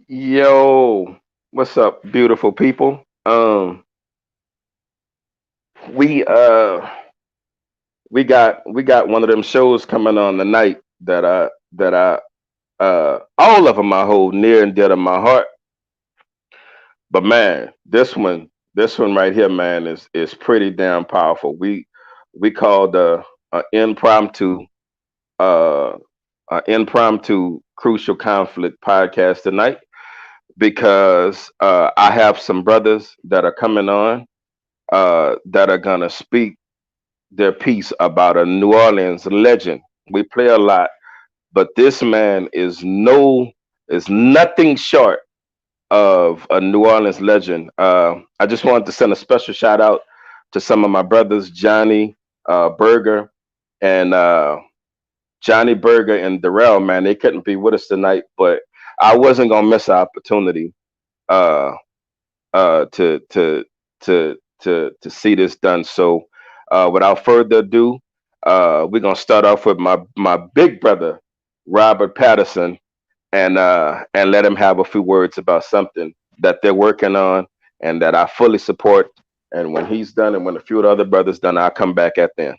Yo, what's up, beautiful people? We uh we got one of them shows coming on tonight that I all of them I hold near and dear to my heart. But man, this one right here, man, is pretty damn powerful. We called a impromptu uh crucial conflict podcast tonight because I have some brothers that are coming on that are gonna speak their piece about a New Orleans legend. We play a lot, but this man is nothing short of a New Orleans legend. I just wanted to send a special shout out to some of my brothers, Johnny Berger and Johnny Berger and Darrell. Man, they couldn't be with us tonight, but I wasn't gonna miss an opportunity uh, to to see this done. So, without further ado, we're gonna start off with my big brother, Robert Patterson, and let him have a few words about something that they're working on and that I fully support. And when he's done, and when a few of the other brothers done, I'll come back at them.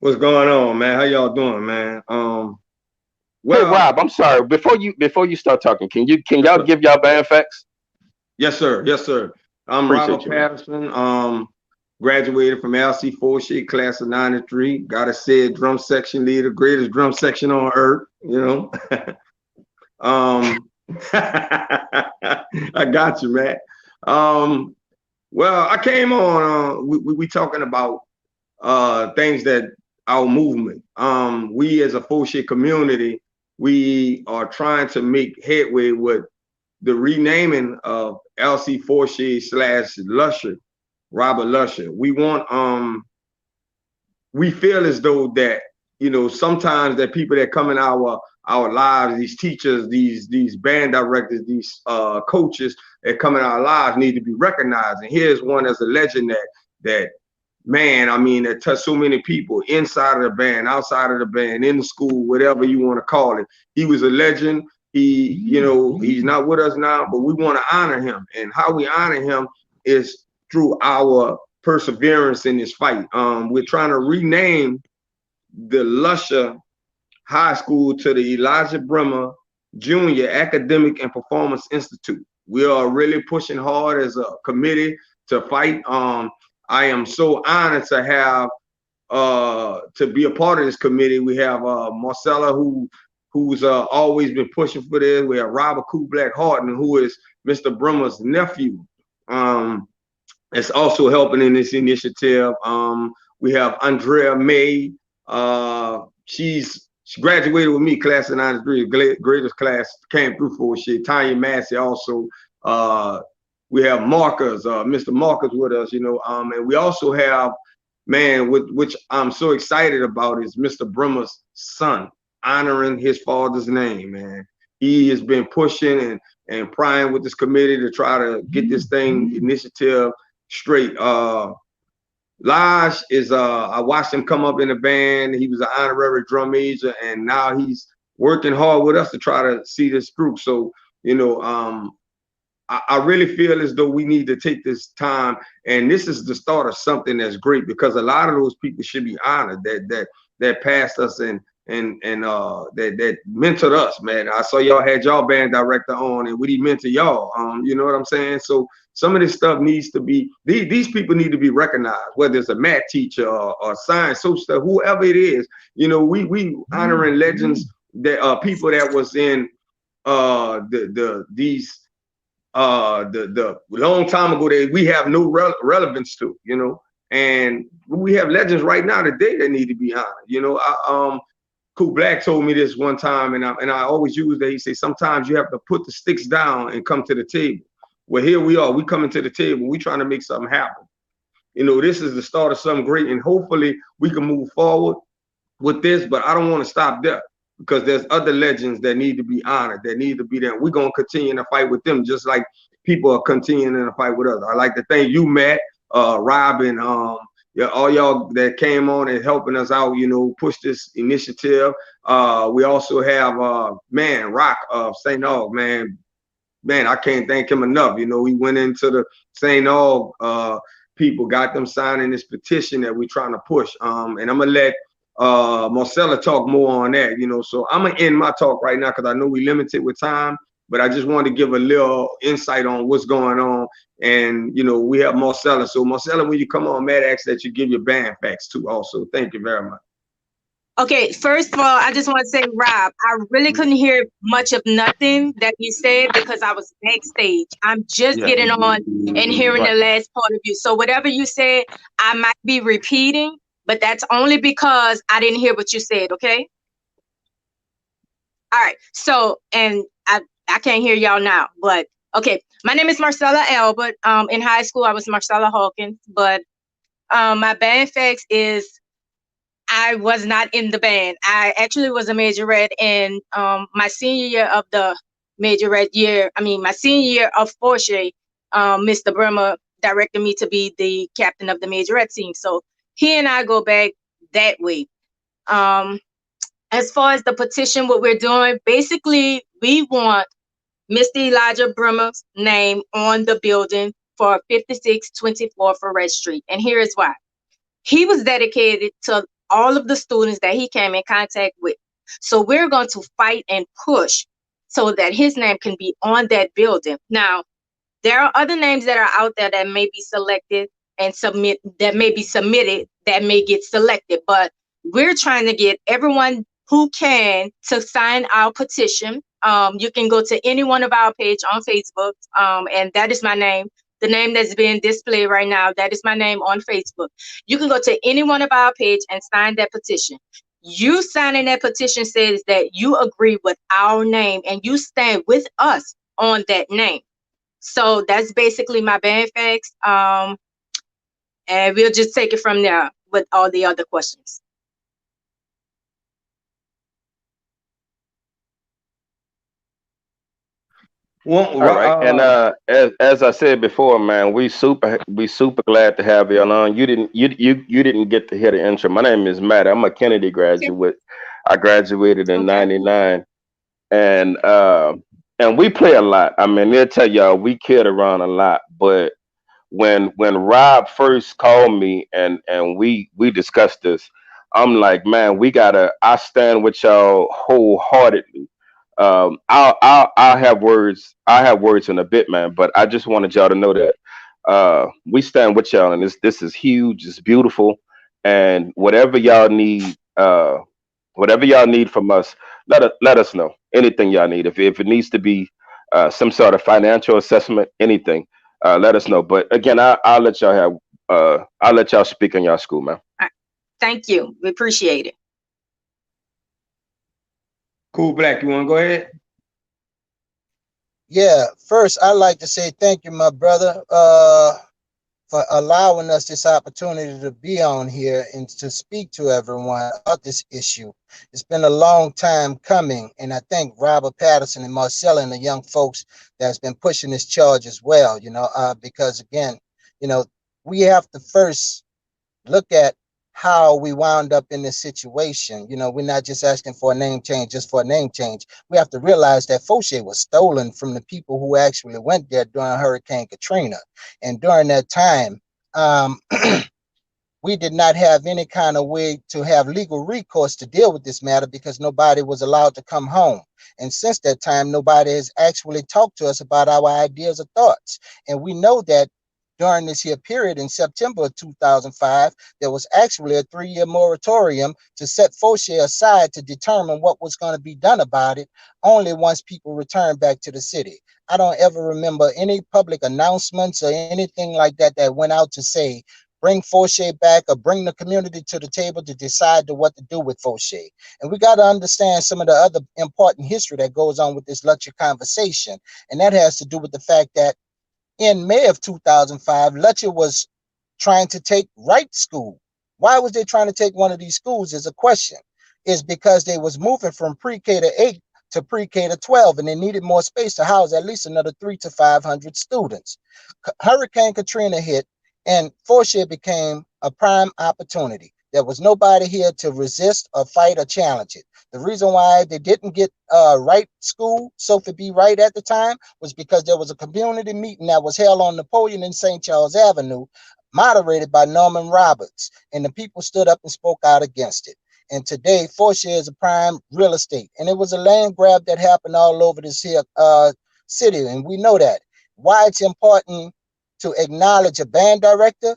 What's going on, man? How y'all doing, man? Hey, Well, Rob, I'm sorry. Before you start talking, can yes, y'all sir. give y'all band facts? Yes, sir. Yes, sir. I'm Appreciate Robert you, man. Patterson. Graduated from LC Forshit, class of '93. Got a said drum section leader, greatest drum section on earth. Um, I got you, man. Um, well, I came on. We talking about things that our movement. We as a Forshit community, we are trying to make headway with the renaming of LC Forshit slash Lusher, Robert Lusher. We feel as though that sometimes that people that come in our lives, these teachers, these band directors, these coaches that come in our lives need to be recognized. And here's one as a legend that man, I mean, that touched so many people inside of the band, outside of the band, in the school, whatever you want to call it. He was a legend. He's not with us now, but we want to honor him. And how we honor him is through our perseverance in this fight. We're trying to rename the Lusher High School to the Elijah Brimmer Jr. Academic and Performance Institute. We are really pushing hard as a committee to fight. I am so honored to have to be a part of this committee. We have Marcella who's always been pushing for this. We have Robert Black Harden, who is Mr. Brimmer's nephew. It's also helping in this initiative. We have Andrea May. She graduated with me, class of '93, greatest class, came through for shit. Tanya Massey also. We have Marcus, Mr. Marcus with us, and we also have, man, which I'm so excited about is Mr. Brimmer's son, honoring his father's name, man. He has been pushing and prying with this committee to try to get this thing initiative straight. Lodge is I watched him come up in the band. He was an honorary drum major, and now he's working hard with us to try to see this through. So, I really feel as though we need to take this time, and this is the start of something that's great, because a lot of those people should be honored that passed us and that mentored us, man. I saw y'all had y'all band director on, and what he meant to y'all. You know what I'm saying? So some of this stuff needs to be, these people need to be recognized, whether it's a math teacher or science, social stuff, whoever it is. We honoring legends, that people that was in the long time ago that we have no relevance to, and we have legends right now today that need to be honored. Cool Black told me this one time, and I always use that. He said sometimes you have to put the sticks down and come to the table. Well, here we are. We coming to the table. We trying to make something happen. This is the start of something great, and hopefully we can move forward with this. But I don't want to stop there, because there's other legends that need to be honored, that need to be there. We're gonna continue to fight with them, just like people are continuing to fight with us. I like to thank you, Matt, Rob, Yeah, all y'all that came on and helping us out, push this initiative. We also have man, Rock of St. Aug, man, I can't thank him enough. He went into the St. Aug people, got them signing this petition that we're trying to push. And I'm gonna let Marcella talk more on that. So I'm gonna end my talk right now because I know we limited with time. But I just wanted to give a little insight on what's going on. And we have Marcella. So Marcella, when you come on, Matt asks that you give your band facts too. Also, thank you very much. Okay, first of all, I just want to say, Rob, I really couldn't hear much of nothing that you said because I was backstage. I'm just Yeah. getting on and hearing Right. the last part of you. So whatever you said, I might be repeating, but that's only because I didn't hear what you said, okay? All right. So, and I can't hear y'all now, but okay. My name is Marcella Albert. In high school, I was Marcella Hawkins, but my band facts is I was not in the band. I actually was a majorette in my senior year of the majorette year. I mean, my senior year of Forche, Mr. Brimmer directed me to be the captain of the majorette team. So he and I go back that way. Um, as far as the petition, what we're doing, basically, we want Mr. Elijah Brimmer's name on the building for 5624 Ferret Street. And here is why. He was dedicated to all of the students that he came in contact with. So we're going to fight and push so that his name can be on that building. Now, there are other names that are out there that may be selected and submitted that may get selected, but we're trying to get everyone who can to sign our petition. You can go to any one of our page on Facebook, and that is my name. The name that's being displayed right now, that is my name on Facebook. You can go to any one of our page and sign that petition. You signing that petition says that you agree with our name and you stand with us on that name. So that's basically my band facts. And we'll just take it from there with all the other questions. All right, and as I said before, man, we super glad to have you on. You didn't get to hear the intro. My name is Matt. I'm a Kennedy Okay. graduate. I graduated in Okay. '99, and we play a lot. I mean, they'll tell y'all we kid around a lot, but when Rob first called me and we discussed this, I'm like, man, we gotta. I stand with y'all wholeheartedly. I'll have words. I have words in a bit, man. But I just wanted y'all to know that we stand with y'all, and this is huge. It's beautiful, and whatever y'all need from us, let us know. Anything y'all need. If it needs to be some sort of financial assessment, anything, let us know. But again, I'll let y'all have. I'll let y'all speak on y'all school, man. All right. Thank you. We appreciate it. Cool Black, you want to go ahead? Yeah, first I'd like to say thank you, my brother, for allowing us this opportunity to be on here and to speak to everyone about this issue. It's been a long time coming, and I thank Robert Patterson and Marcella and the young folks that's been pushing this charge as well, because again, you know, we have to first look at how we wound up in this situation. We're not just asking for a name change just for a name change. We have to realize that Fauché was stolen from the people who actually went there during Hurricane Katrina. And during that time, um, we did not have any kind of way to have legal recourse to deal with this matter because nobody was allowed to come home. And since that time, nobody has actually talked to us about our ideas or thoughts. And we know that during this here period in September of 2005, there was actually a 3-year moratorium to set Fauché aside to determine what was going to be done about it only once people returned back to the city. I don't ever remember any public announcements or anything like that that went out to say, bring Fauché back or bring the community to the table to decide what to do with Fauché. And we got to understand some of the other important history that goes on with this Lusher conversation. And that has to do with the fact that in May of 2005, Lusher was trying to take Wright School. Why was they trying to take one of these schools is a question. Is because they was moving from pre-K to 8 to pre-K to 12, and they needed more space to house at least another 300 to 500 students. Hurricane Katrina hit, And Forshare became a prime opportunity. There was nobody here to resist or fight or challenge it. The reason why they didn't get Wright School, Sophie B. Wright at the time, was because there was a community meeting that was held on Napoleon and St. Charles Avenue, moderated by Norman Roberts, and the people stood up and spoke out against it. And today, Forshare is a prime real estate, and it was a land grab that happened all over this here city, and we know that. Why it's important to acknowledge a band director,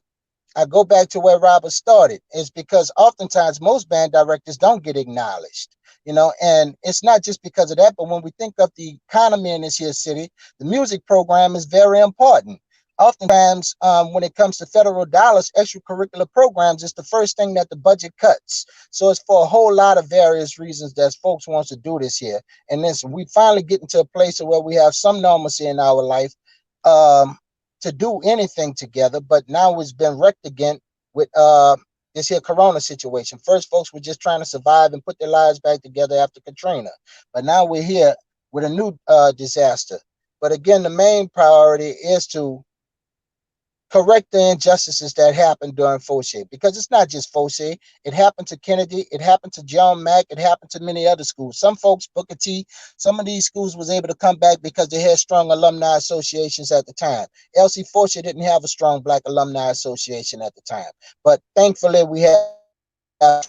I go back to where Robert started, is because oftentimes most band directors don't get acknowledged, and it's not just because of that, but when we think of the economy in this here city, the music program is very important. Oftentimes, when it comes to federal dollars, extracurricular programs is the first thing that the budget cuts. So it's for a whole lot of various reasons that folks wants to do this here. And this, we finally get into a place where we have some normalcy in our life. To do anything together, but now it's been wrecked again with this here corona situation. First, folks were just trying to survive and put their lives back together after Katrina, but now we're here with a new disaster. But again, the main priority is to correct the injustices that happened during Fauché, because it's not just Fauché. It happened to Kennedy, it happened to John Mack, it happened to many other schools. Some folks, Booker T, some of these schools was able to come back because they had strong alumni associations at the time. LC Fauché didn't have a strong Black alumni association at the time, but thankfully we have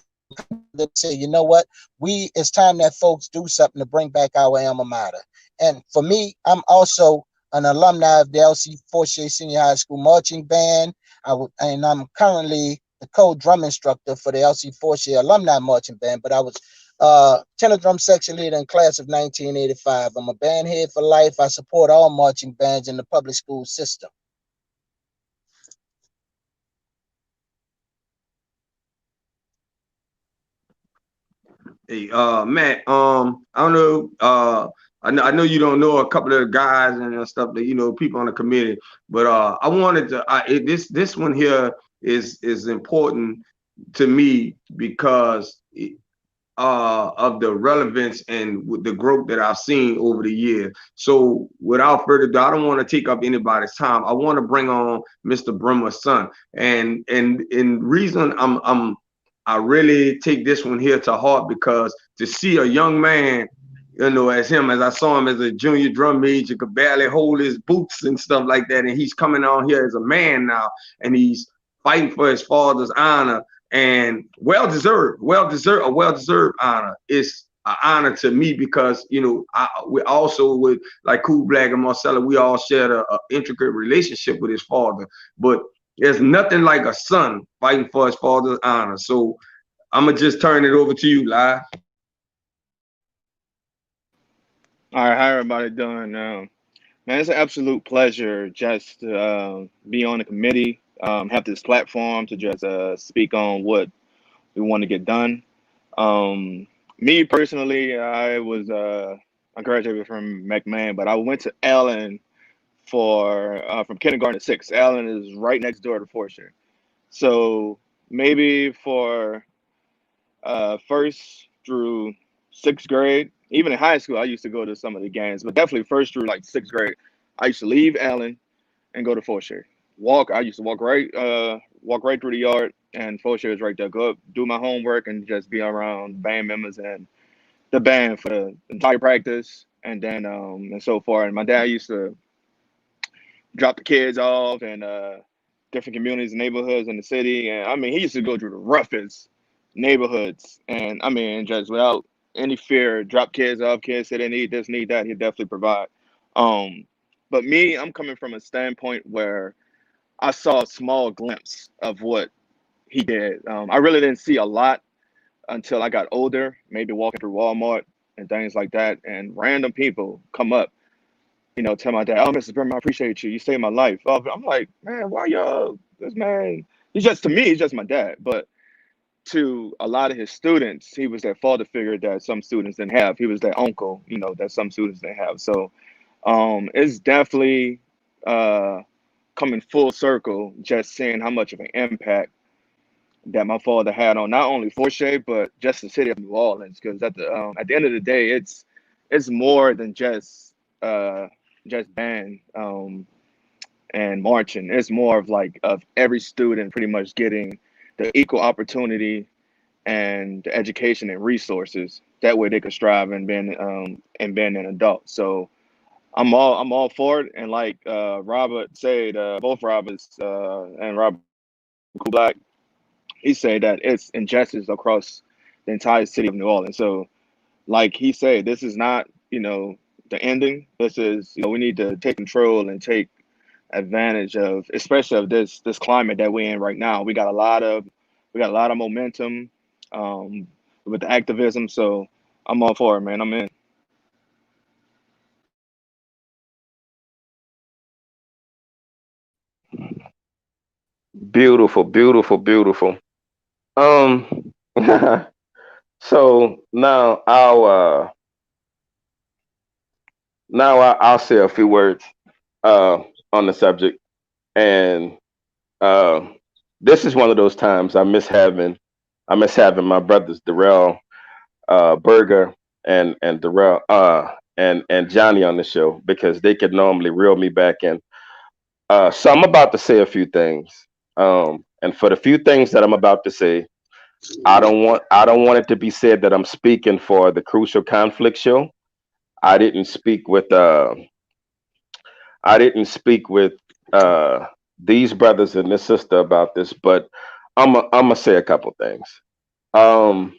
that say, you know what, it's time that folks do something to bring back our alma mater. And for me, I'm also an alumni of the LC Fortier Senior High School marching band. And I'm currently the co-drum instructor for the LC Fortier alumni marching band, but I was tenor drum section leader in class of 1985. I'm a band head for life. I support all marching bands in the public school system. Hey, Matt, I don't know, I know you don't know a couple of the guys and stuff that, people on the committee, but I wanted to, this one here is important to me because of the relevance and with the growth that I've seen over the years. So without further ado, I don't want to take up anybody's time. I want to bring on Mr. Brimmer's son, and reason I really take this one here to heart because to see a young man, as him, as I saw him as a junior drum major, could barely hold his boots and stuff like that, and he's coming on here as a man now, and he's fighting for his father's honor, and well-deserved honor. It's an honor to me because, we also, with like Cool Black and Marcella, we all shared a intricate relationship with his father, but there's nothing like a son fighting for his father's honor. So I'm gonna just turn it over to you, Live. All right, how everybody doing? Man, it's an absolute pleasure just to be on the committee, have this platform to just speak on what we want to get done. Me personally, I graduated from McMahon, but I went to Allen for from kindergarten to sixth. Allen is right next door to Fortune, so maybe for first through sixth grade. Even in high school, I used to go to some of the games, but definitely first through like sixth grade, I used to leave Allen and go to Fauché. I used to walk right through the yard, and Fauché is right there. Go up, do my homework, and just be around band members and the band for the entire practice, and then and so forth. And my dad used to drop the kids off in different communities and neighborhoods in the city. And I mean, he used to go through the roughest neighborhoods. And I mean, just without any fear, drop kids off, kids say they need this, need that, he'd definitely provide. Um, but me, I'm coming from a standpoint where I saw a small glimpse of what he did. I really didn't see a lot until I got older, maybe walking through Walmart and things like that. And random people come up, tell my dad, "Oh, Mrs. Brimmer, I appreciate you. You saved my life." Oh, I'm like, man, why y'all? This man, to me, he's just my dad. But to a lot of his students, he was that father figure that some students didn't have. He was that uncle, that some students didn't have. So it's definitely coming full circle, just seeing how much of an impact that my father had on not only Forche, but just the city of New Orleans. Because at the end of the day, it's more than just band. and marching. It's more of like of every student pretty much getting the equal opportunity and the education and resources. That way they could strive and being an adult. So I'm all for it. And like Robert said, both Roberts and Robert Cool Black, he said that it's injustice across the entire city of New Orleans. So like he said, this is not, the ending. This is, we need to take control and take advantage of, especially of this climate that we're in right now. We got a lot of momentum um, with the activism. So I'm all for it, man. I'm in. Beautiful, beautiful, beautiful. Um, so I'll say a few words uh on the subject, and uh, this is one of those times I miss having my brothers Darrell Berger and Darrell and Johnny on the show because they could normally reel me back in. So I'm about to say a few things. And for the few things that I'm about to say, I don't want it to be said that I'm speaking for the Crucial Conflict Show. I didn't speak with I didn't speak with uh these brothers and this sister about this, but I'm gonna say a couple things. Um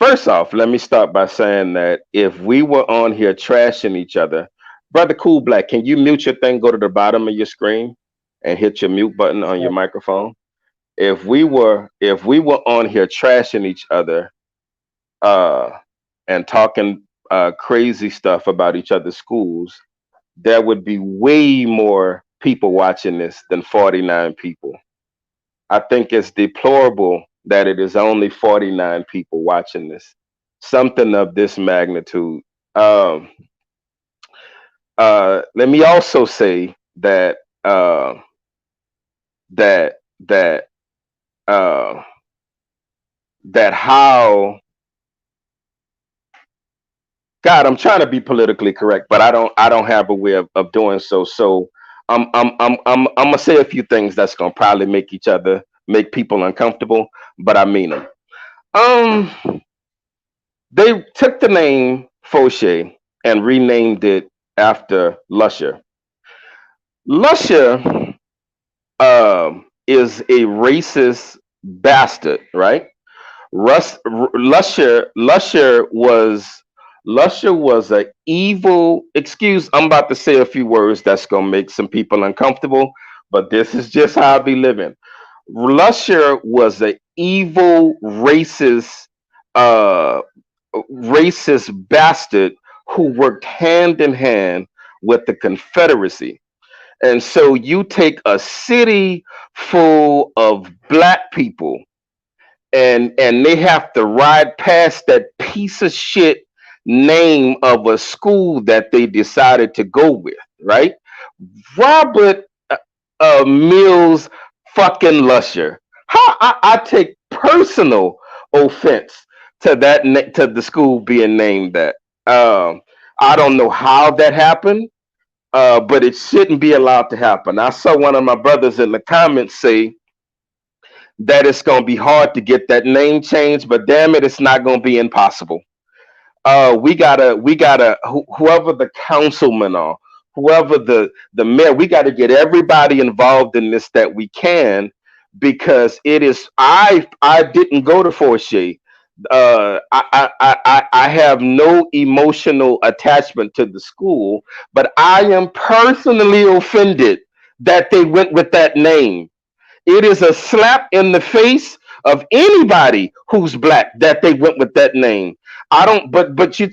First off, let me start by saying that if we were on here trashing each other, brother Cool Black, can you mute your thing, go to the bottom of your screen and hit your mute button on your microphone? If we were on here trashing each other uh and talking crazy stuff about each other's schools, there would be way more people watching this than 49 people. I think it's deplorable that it is only 49 people watching this. Something of this magnitude. Um, Let me also say that that that uh, that how God, I'm trying to be politically correct, but I don't have a way of doing so. So I'm gonna say a few things that's gonna probably make people uncomfortable, but I mean them. Um, they took the name Fauché and renamed it after Lusher. Lusher is a racist bastard, right? Lusher was a evil. Excuse, I'm about to say a few words that's gonna make some people uncomfortable, but this is just how I be living. Lusher was a evil, uh, racist bastard who worked hand in hand with the Confederacy. And so you take a city full of black people and they have to ride past that piece of shit name of a school that they decided to go with, right? Robert Mills fucking Lusher. How I take personal offense to to the school being named that. Um, I don't know how that happened, but it shouldn't be allowed to happen. I saw one of my brothers in the comments say that it's going to be hard to get that name changed, but damn it, it's not going to be impossible. Whoever the councilman are, whoever the mayor, we got to get everybody involved in this that we can, because it is. I didn't go to Forche. I have no emotional attachment to the school, but I am personally offended that they went with that name. It is a slap in the face of anybody who's black that they went with that name. I don't, but you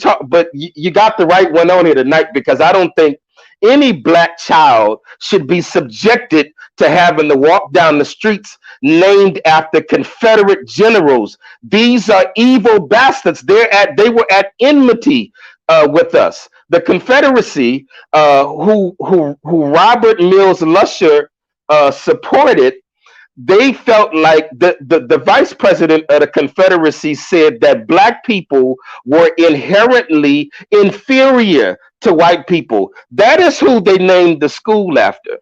got the right one on here tonight, because I don't think any black child should be subjected to having to walk down the streets named after Confederate generals. These are evil bastards. They were at enmity with us. The Confederacy, who Robert Mills Lusher supported, they felt like the vice president of the Confederacy said that black people were inherently inferior to white people. That is who they named the school after.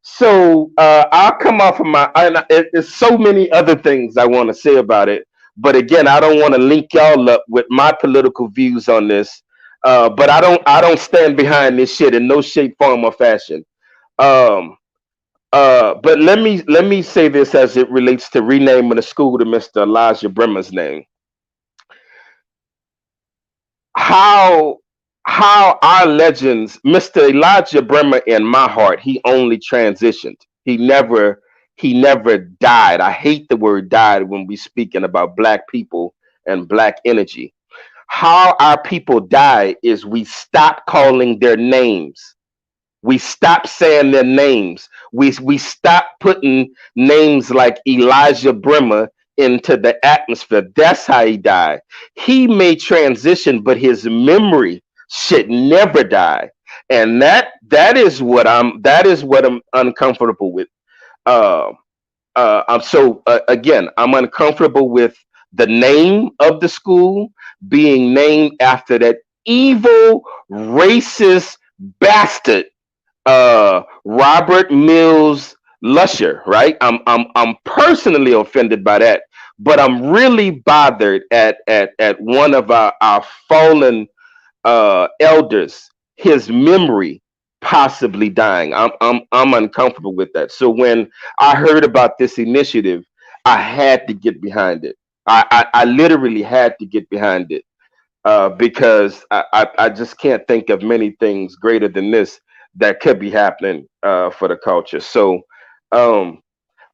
So I'll come off of my. And there's so many other things I want to say about it, but again, I don't want to link y'all up with my political views on this. But I don't stand behind this shit in no shape, form, or fashion. Um, but let me say this as it relates to renaming the school to Mr. Elijah Brimmer's name. how how our legends, Mr. Elijah Brimmer, in my heart, he only transitioned. He never died. I hate the word died when we speaking about black people and black energy. How our people die is we stop calling their names. We stop saying their names. We stop putting names like Elijah Brimmer into the atmosphere. That's how he died. He may transition, but his memory should never die. And that is what I'm uncomfortable with. Uh, again, I'm uncomfortable with the name of the school being named after that evil, racist bastard, Robert Mills Lusher, right? I'm personally offended by that, but I'm really bothered at one of our fallen elders, his memory possibly dying. I'm uncomfortable with that. So when I heard about this initiative, I had to get behind it. I literally had to get behind it, because I just can't think of many things greater than this that could be happening for the culture. So um,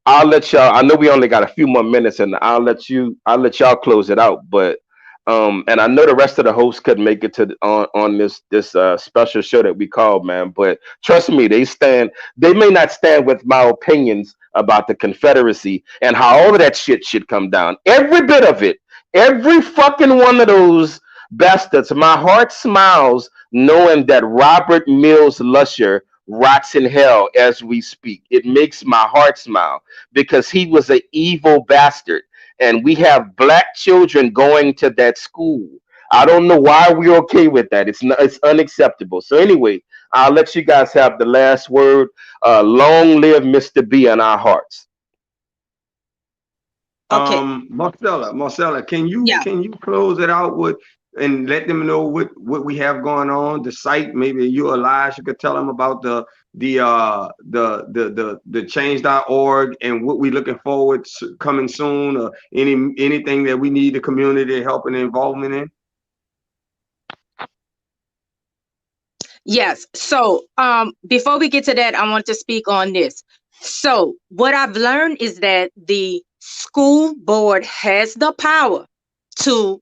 I'll let y'all. I know we only got a few more minutes, and I'll let y'all close it out. But and I know the rest of the hosts couldn't make it on this special show that we called, man. But trust me, they stand. They may not stand with my opinions about the Confederacy and how all of that shit should come down. Every bit of it, every fucking one of those bastards. My heart smiles knowing that Robert Mills Lusher rots in hell as we speak. It makes my heart smile because he was an evil bastard. And we have black children going to that school. I don't know why we're okay with that. It's unacceptable. So anyway, I'll let you guys have the last word. Long live Mr. B in our hearts. Okay. Marcella, can you Yeah. can you close it out with and let them know what we have going on, the site? Maybe you, Elijah, could tell them about the change.org and what we looking forward to coming soon, or anything that we need the community help and involvement in. Yes. So, before we get to that, I want to speak on this. So, what I've learned is that the school board has the power to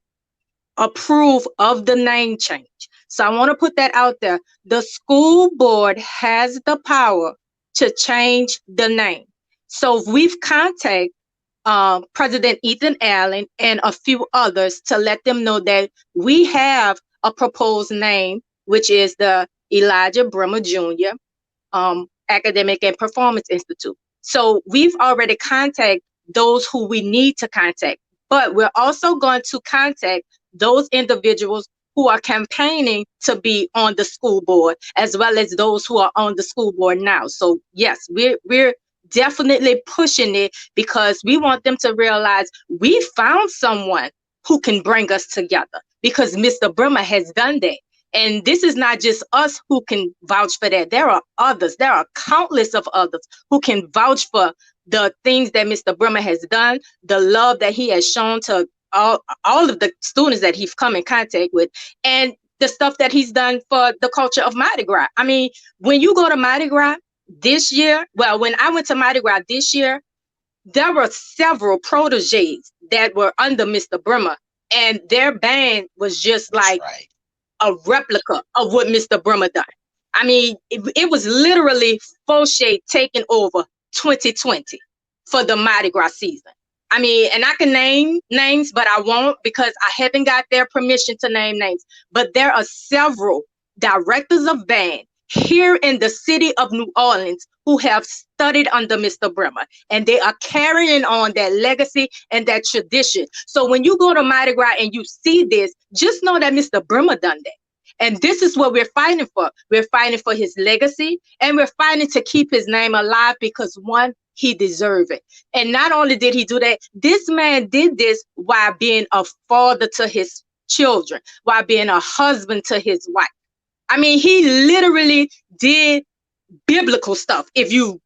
approve of the name change. So, I want to put that out there. The school board has the power to change the name. So, we've contacted President Ethan Allen and a few others to let them know that we have a proposed name, which is the Elijah Brimmer Jr. Academic and Performance Institute. So we've already contacted those who we need to contact, but we're also going to contact those individuals who are campaigning to be on the school board, as well as those who are on the school board now. So yes, we're definitely pushing it because we want them to realize we found someone who can bring us together, because Mr. Brimmer has done that. And this is not just us who can vouch for that. There are others. There are countless of others who can vouch for the things that Mr. Brimmer has done, the love that he has shown to all of the students that he's come in contact with, and the stuff that he's done for the culture of Mardi Gras. I mean, when you go to Mardi Gras this year, well, when I went to Mardi Gras this year, there were several proteges that were under Mr. Brimmer, and their band was just like a replica of what Mr. Brimmer done. I mean, it was literally Fauché taking over 2020 for the Mardi Gras season. I mean, and I can name names, but I won't because I haven't got their permission to name names. But there are several directors of band here in the city of New Orleans who have studied under Mr. Brimmer, and they are carrying on that legacy and that tradition. So when you go to Mardi Gras and you see this, just know that Mr. Brimmer done that. And this is what we're fighting for. We're fighting for his legacy, and we're fighting to keep his name alive because, one, he deserved it. And not only did he do that, this man did this while being a father to his children, while being a husband to his wife. I mean, he literally did biblical stuff. If you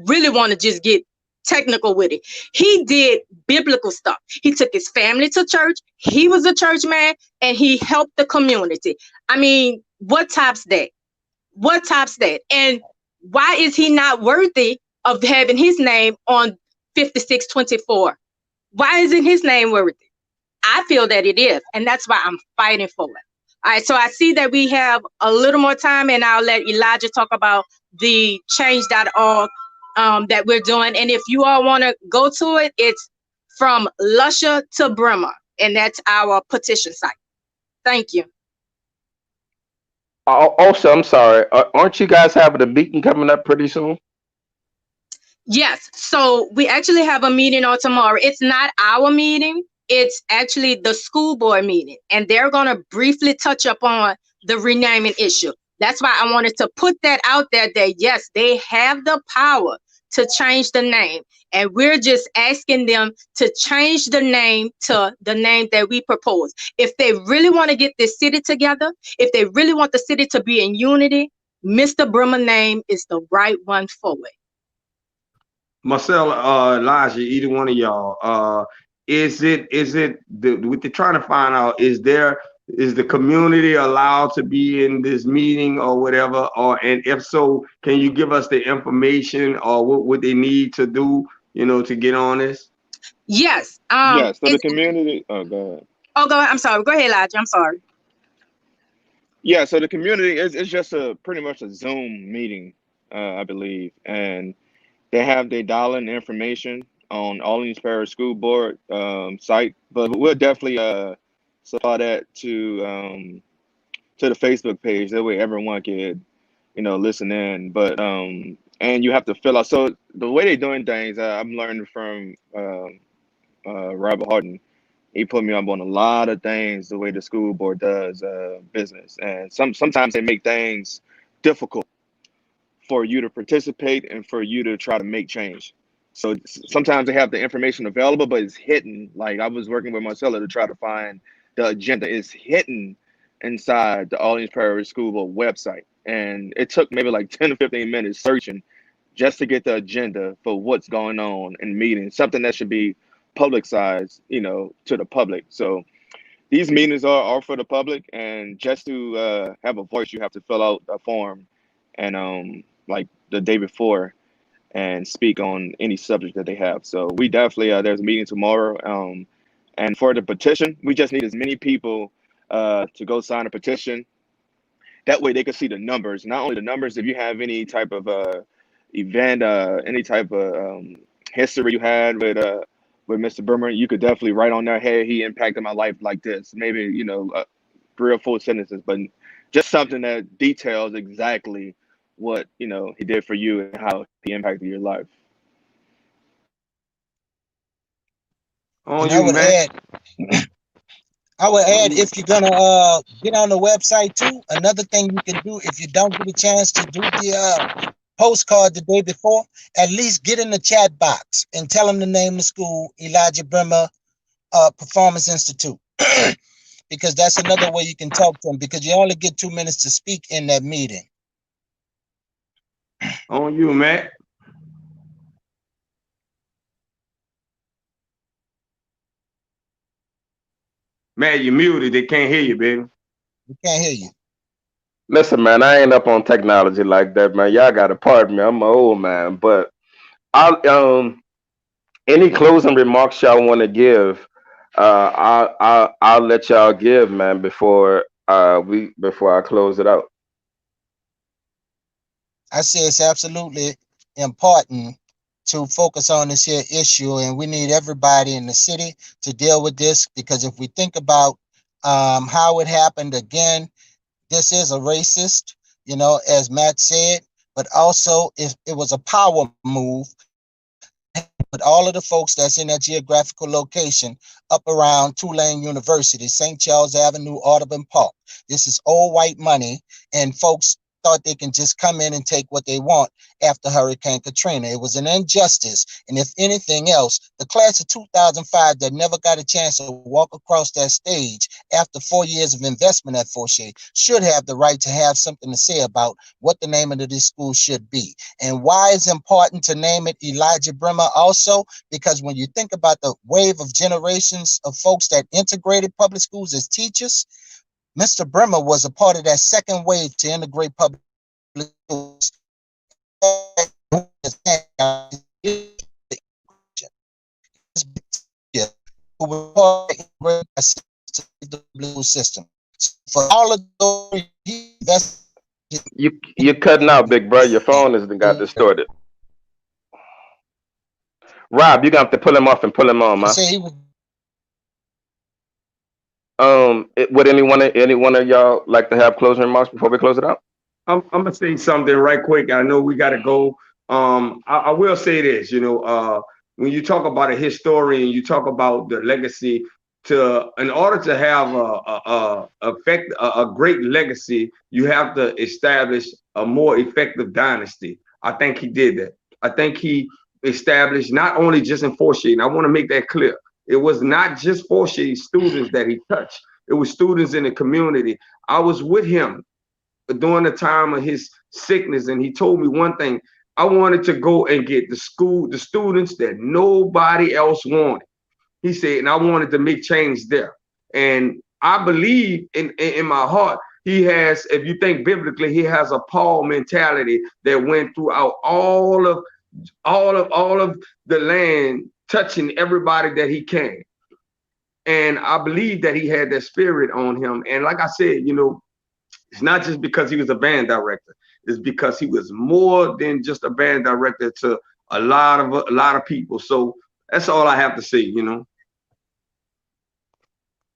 really want to just get technical with it, he did biblical stuff. He took his family to church. He was a church man, and he helped the community. I mean, what tops that? What tops that? And why is he not worthy of having his name on 5624? Why isn't his name worthy? I feel that it is, and that's why I'm fighting for it. All right, so I see that we have a little more time, and I'll let Elijah talk about the change.org that we're doing. And if you all want to go to it, it's from Lusher to Brimmer, and that's our petition site. Thank you. Also, I'm sorry, aren't you guys having a meeting coming up pretty soon? Yes, so we actually have a meeting on tomorrow. It's not our meeting. It's actually the school board meeting, and they're going to briefly touch upon the renaming issue. That's why I wanted to put that out there that, yes, they have the power to change the name, and we're just asking them to change the name to the name that we propose. If they really want to get this city together, if they really want the city to be in unity, Mr. Brimmer name is the right one for it. Marcella, Elijah, either one of y'all, is it what they're trying to find out, is the community allowed to be in this meeting or whatever, and if so, can you give us the information or what they need to do, to get on this? Yes. Yeah, so the community, oh, go ahead. Oh, go ahead. I'm sorry. Go ahead, Elijah. I'm sorry. Yeah, so the community is just pretty much a Zoom meeting, I believe, and they have their dial-in information on Orleans Parish School Board site, but we'll definitely supply that to the Facebook page. That way everyone could, listen in. But and you have to fill out. So the way they're doing things, I'm learning from Robert Harden. He put me up on a lot of things the way the school board does business, and sometimes they make things difficult for you to participate and for you to try to make change. So sometimes they have the information available, but it's hidden. Like I was working with Marcella to try to find the agenda. It's hidden inside the Orleans Parish School Board website. And it took maybe like 10 to 15 minutes searching just to get the agenda for what's going on in meetings, something that should be publicized, to the public. So these meetings are for the public, and just to have a voice, you have to fill out a form and like the day before and speak on any subject that they have. So we definitely there's a meeting tomorrow. And for the petition, we just need as many people to go sign a petition. That way they can see the numbers. Not only the numbers, if you have any type of event, any type of history you had with Mr. Brimmer, you could definitely write on there, hey, he impacted my life like this. Maybe, 3 or 4 sentences, but just something that details exactly what, he did for you and how he impacted your life. On And you, Matt. I would add, if you're gonna get on the website too, another thing you can do if you don't get a chance to do the postcard the day before, at least get in the chat box and tell them the name of the school, Elijah Brimmer Performance Institute. Because that's another way you can talk to them, because you only get 2 minutes to speak in that meeting. On you, Matt. Matt, you muted. They can't hear you, baby. We can't hear you. Listen, man, I ain't up on technology like that, man. Y'all gotta pardon me. I'm an old man, but I'll any closing remarks y'all want to give, I'll let y'all give, man, before I close it out. I say it's absolutely important to focus on this here issue, and we need everybody in the city to deal with this, because if we think about how it happened again, this is a racist, as Matt said, but also it was a power move with all of the folks that's in that geographical location up around Tulane University, St. Charles Avenue, Audubon Park. This is old white money, and folks thought they can just come in and take what they want after Hurricane Katrina. It was an injustice. And if anything else, the class of 2005 that never got a chance to walk across that stage after 4 years of investment at Fauché should have the right to have something to say about what the name of this school should be. And why it's important to name it Elijah Brimmer also, because when you think about the wave of generations of folks that integrated public schools as teachers, Mr. Brimmer was a part of that second wave to integrate public schools. System. For all of those, You're cutting out, big bro. Your phone has got distorted. Rob, you got to have to pull him off and pull him on, man. Would anyone of y'all like to have closing remarks before we close it out? I'm gonna say something right quick. I know we got to go. I will say this. When you talk about a historian, you talk about the legacy. In order to have a great legacy, you have to establish a more effective dynasty. I think he did that. I think he established not only just in Fauché, and I want to make that clear. It was not just Fauché students that he touched. It was students in the community. I was with him during the time of his sickness, and he told me one thing. I wanted to go and get the students that nobody else wanted. He said, and I wanted to make change there. And I believe in my heart, he has, if you think biblically, he has a Paul mentality that went throughout all of the land, touching everybody that he can. And I believe that he had that spirit on him. And like I said, it's not just because he was a band director. It's because he was more than just a band director to a lot of people. So that's all I have to say,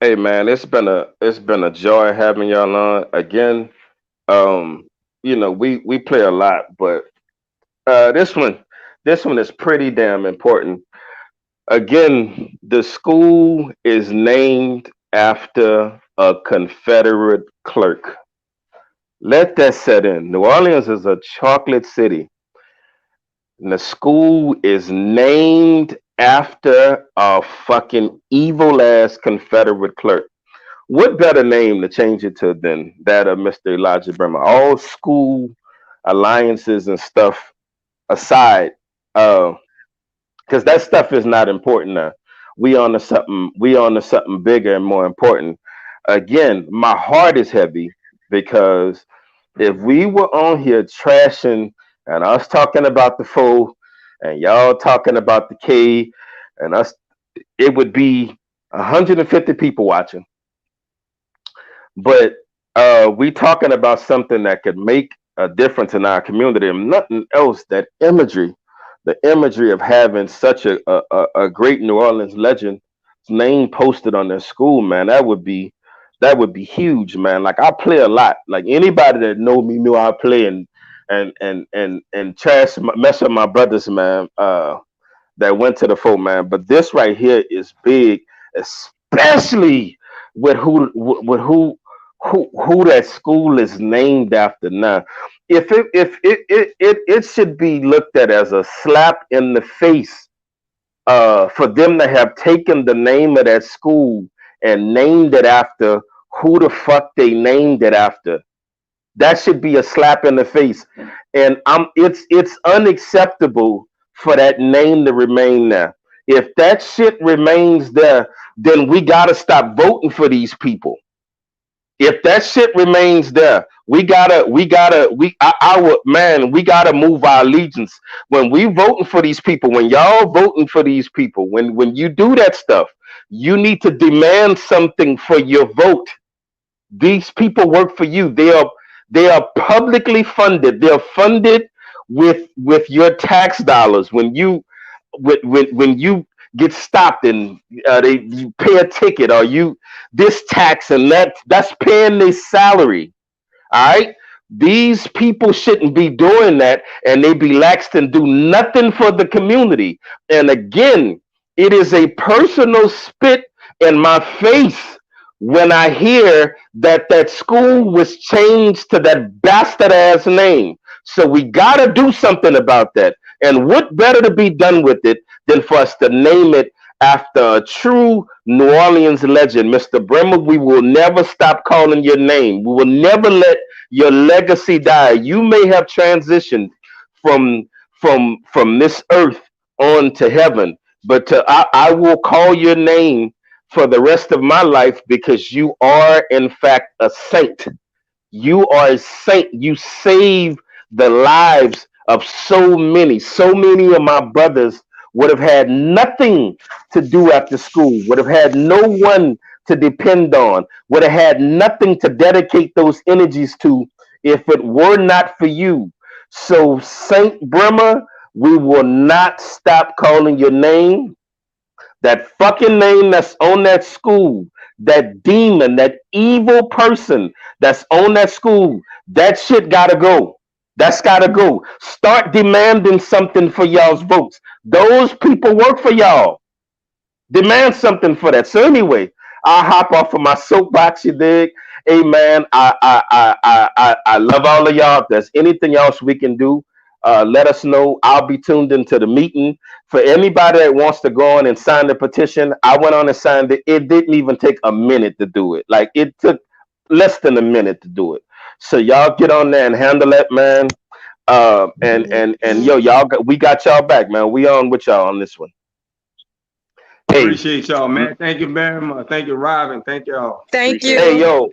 Hey man, it's been a joy having y'all on again. We play a lot, but this one is pretty damn important. Again, the school is named after a Confederate clerk. Let that set in. New Orleans is a chocolate city. And the school is named after a fucking evil ass Confederate clerk. What better name to change it to than that of Mr. Elijah Brimmer? All school alliances and stuff aside, because that stuff is not important now. We on to something bigger and more important. Again, my heart is heavy because if we were on here trashing and us talking about the foe and y'all talking about the K and us, it would be 150 people watching. But we talking about something that could make a difference in our community, and nothing else. That imagery, the imagery of having such a great New Orleans legend name posted on their school, man, that would be huge, man. Like I play a lot. Like anybody that know me knew I play and trash mess up my brothers, man. That went to the folk, man. But this right here is big, especially with who that school is named after. Now, if it should be looked at as a slap in the face for them to have taken the name of that school and named it after who the fuck they named it after. That should be a slap in the face, and it's unacceptable for that name to remain there. If that shit remains there, then we gotta stop voting for these people. If that shit remains there, we gotta move our allegiance. When we voting for these people, when y'all voting for these people, when you do that stuff, you need to demand something for your vote. These people work for you. They are publicly funded. They're funded with your tax dollars. When you get stopped and you pay a ticket, or you this tax and that's paying their salary. All right. These people shouldn't be doing that, and they be laxed and do nothing for the community. And again, it is a personal spit in my face when I hear that that school was changed to that bastard ass name. So we gotta do something about that. And what better to be done with it than for us to name it after a true New Orleans legend, Mr. Brimmer? We will never stop calling your name. We will never let your legacy die. You may have transitioned from from this earth on to heaven, but I will call your name for the rest of my life because you are in fact a saint. You are a saint. You save the lives of so many. So many of my brothers would have had nothing to do after school, would have had no one to depend on, would have had nothing to dedicate those energies to if it were not for you. So, Saint Brimmer, we will not stop calling your name. That fucking name that's on that school, that demon, that evil person that's on that school, that shit gotta go. That's gotta go. Start demanding something for y'all's votes. Those people work for y'all. Demand something for that. So anyway, I'll hop off of my soapbox, you dig? Hey man, I love all of y'all. If there's anything else we can do, let us know. I'll be tuned into the meeting. For anybody that wants to go on and sign the petition, I went on and signed it. It didn't even take a minute to do it. Like it took less than a minute to do it. So y'all get on there and handle that, man. And yo, we got y'all back, man. We on with y'all on this one. Hey, Appreciate y'all, man. Thank you very much. Thank you, Robin. Thank y'all. Thank Appreciate you. hey, yo,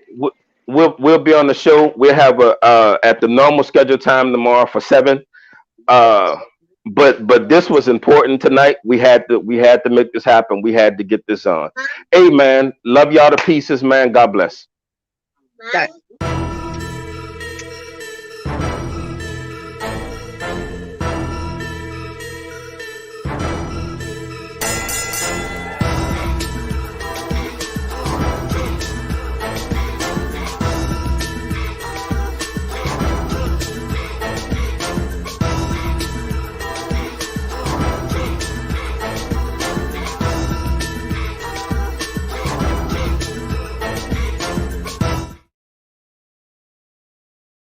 we'll be on the show. We'll have a at the normal scheduled time tomorrow for 7. Uh, but this was important tonight. We had to make this happen. We had to get this on. Hey, man, love y'all to pieces, man. God bless. Bye.